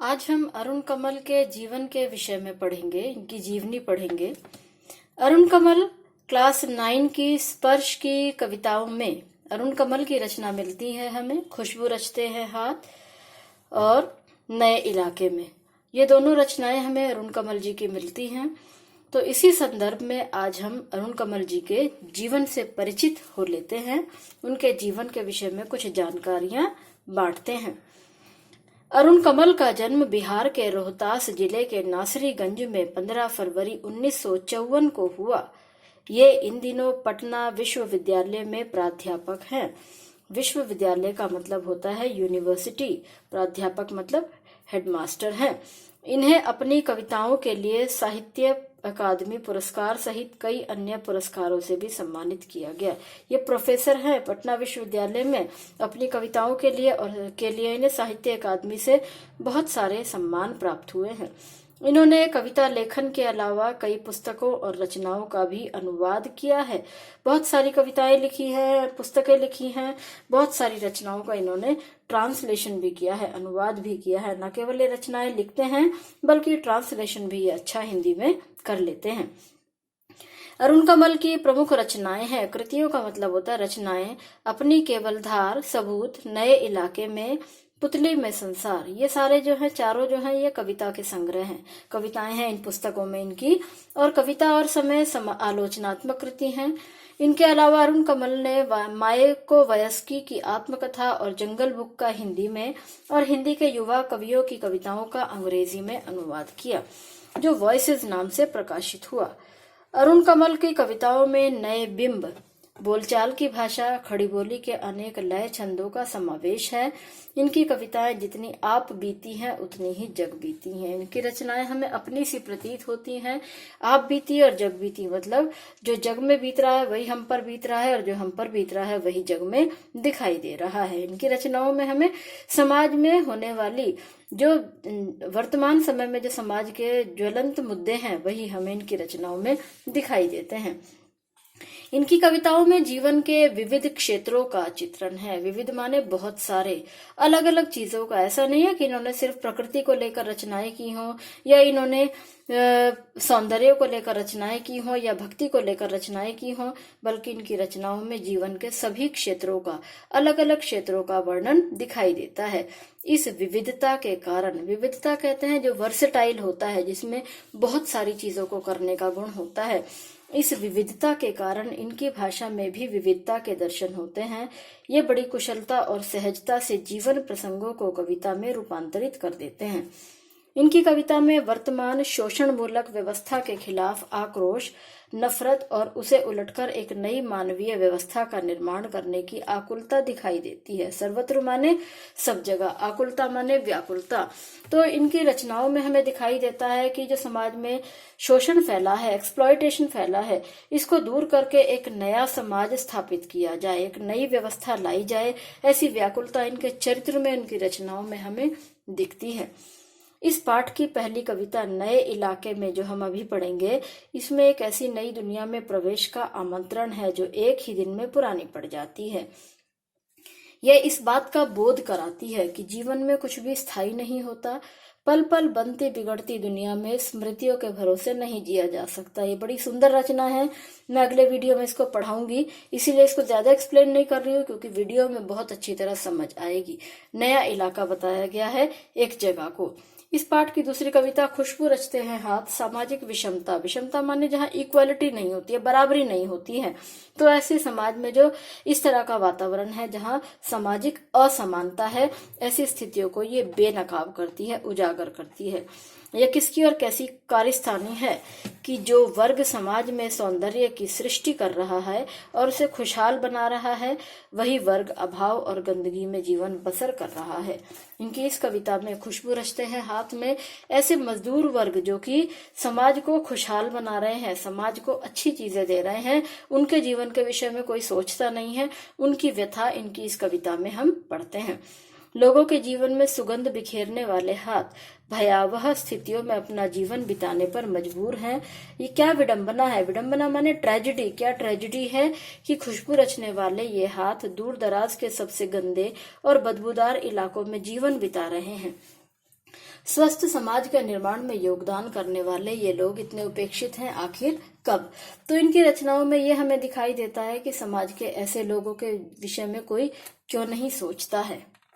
आज हम अरुण कमल के जीवन के विषय में पढ़ेंगे, इनकी जीवनी पढ़ेंगे। अरुण कमल क्लास 9 की स्पर्श की कविताओं में अरुण कमल की रचना मिलती है हमें। खुशबू रचते हैं हाथ और नए इलाके में, ये दोनों रचनाएं हमें अरुण कमल जी की मिलती हैं। तो इसी संदर्भ में आज हम अरुण कमल जी के जीवन से परिचित हो लेते हैं, उनके जीवन के विषय में कुछ जानकारियां बांटते हैं। अरुण कमल का जन्म बिहार के रोहतास जिले के नासरीगंज में 15 फरवरी 1954 को हुआ। ये इन दिनों पटना विश्वविद्यालय में प्राध्यापक हैं। विश्वविद्यालय का मतलब होता है यूनिवर्सिटी, प्राध्यापक मतलब हेडमास्टर हैं। इन्हें अपनी कविताओं के लिए साहित्य अकादमी पुरस्कार सहित कई अन्य पुरस्कारों से भी सम्मानित किया गया। ये प्रोफेसर हैं पटना विश्वविद्यालय में। अपनी कविताओं के लिए इन्हें साहित्य अकादमी से बहुत सारे सम्मान प्राप्त हुए हैं। इन्होंने कविता लेखन के अलावा कई पुस्तकों और रचनाओं का भी अनुवाद किया है। बहुत सारी कविताएं लिखी है, पुस्तकें लिखी हैं, बहुत सारी रचनाओं का इन्होंने ट्रांसलेशन भी किया है, अनुवाद भी किया है। न केवल ये रचनाएं लिखते हैं बल्कि ट्रांसलेशन भी अच्छा हिंदी में कर लेते हैं। अरुण कमल की प्रमुख रचनाएं हैं, कृतियों का मतलब होता है रचनाएं, अपनी केवल धार, सबूत, नए इलाके में, पुतली में संसार। ये सारे जो हैं चारों जो हैं ये कविता के संग्रह हैं, कविताएं हैं इन पुस्तकों में इनकी। और कविता और समय आलोचनात्मक कृति हैं। इनके अलावा अरुण कमल ने मायको वयस्की की आत्मकथा और जंगल बुक का हिंदी में और हिंदी के युवा कवियों की कविताओं का अंग्रेजी में अनुवाद किया, जो वॉइसेस नाम से प्रकाशित हुआ। अरुण कमल की कविताओं में नए बिंब, बोलचाल की भाषा, खड़ी बोली के अनेक लय छंदों का समावेश है। इनकी कविताएं जितनी आप बीती हैं उतनी ही जग बीती हैं। इनकी रचनाएं हमें अपनी सी प्रतीत होती हैं। आप बीती और जग बीती मतलब जो जग में बीत रहा है वही हम पर बीत रहा है और जो हम पर बीत रहा है वही जग में दिखाई दे रहा है। इनकी रचनाओं में हमें समाज में होने वाली जो वर्तमान समय में जो समाज के ज्वलंत मुद्दे हैं वही हमें इनकी रचनाओं में दिखाई देते हैं। इनकी कविताओं में जीवन के विविध क्षेत्रों का चित्रण है। विविध माने बहुत सारे अलग अलग चीजों का। ऐसा नहीं है कि इन्होंने सिर्फ प्रकृति को लेकर रचनाएं की हों या इन्होंने सौंदर्य को लेकर रचनाएं की हों या भक्ति को लेकर रचनाएं की हों, बल्कि इनकी रचनाओं में जीवन के सभी क्षेत्रों का, अलग अलग क्षेत्रों का वर्णन दिखाई देता है। इस विविधता के कारण, विविधता कहते हैं जो वर्सेटाइल होता है, जिसमें बहुत सारी चीजों को करने का गुण होता है, इस विविधता के कारण इनकी भाषा में भी विविधता के दर्शन होते हैं। ये बड़ी कुशलता और सहजता से जीवन प्रसंगों को कविता में रूपांतरित कर देते हैं। इनकी कविता में वर्तमान शोषण मूलक व्यवस्था के खिलाफ आक्रोश, नफरत और उसे उलटकर एक नई मानवीय व्यवस्था का निर्माण करने की आकुलता दिखाई देती है। सर्वत्र माने सब जगह, आकुलता माने व्याकुलता। तो इनकी रचनाओं में हमें दिखाई देता है कि जो समाज में शोषण फैला है, एक्सप्लॉयटेशन फैला है, इसको दूर करके एक नया समाज स्थापित किया जाए, एक नई व्यवस्था लाई जाए, ऐसी व्याकुलता इनके चरित्र में, इनकी रचनाओं में हमें दिखती है। इस पाठ की पहली कविता नए इलाके में जो हम अभी पढ़ेंगे, इसमें एक ऐसी नई दुनिया में प्रवेश का आमंत्रण है जो एक ही दिन में पुरानी पड़ जाती है। यह इस बात का बोध कराती है कि जीवन में कुछ भी स्थायी नहीं होता। पल पल बनती बिगड़ती दुनिया में स्मृतियों के भरोसे नहीं जिया जा सकता। ये बड़ी सुंदर रचना है। मैं अगले वीडियो में इसको पढ़ाऊंगी, इसीलिए इसको ज्यादा एक्सप्लेन नहीं कर रही हूँ क्योंकि वीडियो में बहुत अच्छी तरह समझ आएगी। नया इलाका बताया गया है, एक जगह को। इस पाठ की दूसरी कविता खुशबू रचते हैं हाथ, सामाजिक विषमता। विषमता माने जहाँ इक्वालिटी नहीं होती है, बराबरी नहीं होती है। तो ऐसे समाज में जो इस तरह का वातावरण है जहाँ सामाजिक असमानता है, ऐसी स्थितियों को ये बेनकाब करती है, उजागर करती है। यह किसकी और कैसी कारस्तानी है कि जो वर्ग समाज में सौंदर्य की सृष्टि कर रहा है और उसे खुशहाल बना रहा है, वही वर्ग अभाव और गंदगी में जीवन बसर कर रहा है। इनकी इस कविता में खुशबू रचते हैं हाथ में ऐसे मजदूर वर्ग जो कि समाज को खुशहाल बना रहे हैं, समाज को अच्छी चीजें दे रहे हैं, उनके जीवन के विषय में कोई सोचता नहीं है, उनकी व्यथा इनकी इस कविता में हम पढ़ते हैं। लोगों के जीवन में सुगंध बिखेरने वाले हाथ भयावह स्थितियों में अपना जीवन बिताने पर मजबूर हैं। ये क्या विडंबना है, विडंबना माने ट्रेजेडी। क्या ट्रेजेडी है कि खुशबू रचने वाले ये हाथ दूर दराज के सबसे गंदे और बदबूदार इलाकों में जीवन बिता रहे हैं। स्वस्थ समाज का निर्माण में योगदान करने वाले ये लोग इतने उपेक्षित हैं आखिर कब? तो इनकी रचनाओं में ये हमें दिखाई देता है कि समाज के ऐसे लोगों के विषय में कोई क्यों नहीं सोचता है।